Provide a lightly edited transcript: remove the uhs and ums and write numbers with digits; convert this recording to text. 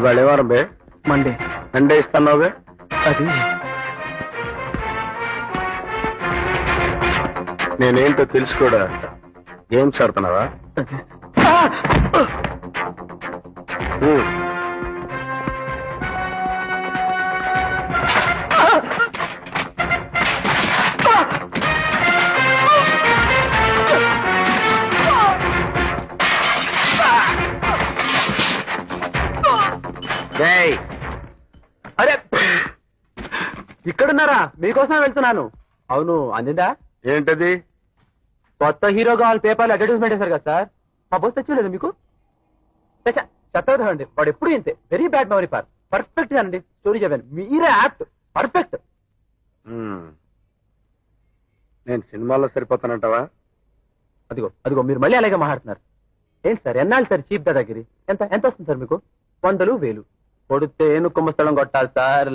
ఇవాళ ఏ వారం బే? Monday. Monday ఇస్తున్నావు బే? అది నేనేంటో తెలుసు కూడా గేమ్స్ ఆడుతున్నావా? అరే ఇక్కడున్నారా? మీకోసం వెళ్తున్నాను. అవును, అందిందా? ఏంటది? కొత్త హీరో కావాలి పేపర్లు అడ్వర్టైజ్మెంట్ వేశారు కదా సార్. మా బోస్ తెచ్చలేదు మీకు? చట్టండి, వాడు ఎప్పుడు ఇంతే. వెరీ బ్యాడ్ మెమరీ పార్. పర్ఫెక్ట్ గా అండి స్టోరీ చెప్పాను. మీరే యాప్ట్. పర్ఫెక్ట్. నేను సినిమాల్లో సరిపోతానంటావా? అదిగో అదిగో మీరు మళ్ళీ అలాగే మాట్లాడుతున్నారు. ఏంటి సార్ ఎన్నాళ్ళు సార్ చీప్ దాదాగిరి? ఎంత ఎంత వస్తుంది సార్ మీకు? 100,000 కొడితే ఏను కుంభస్థలం కొట్టాలి సార్.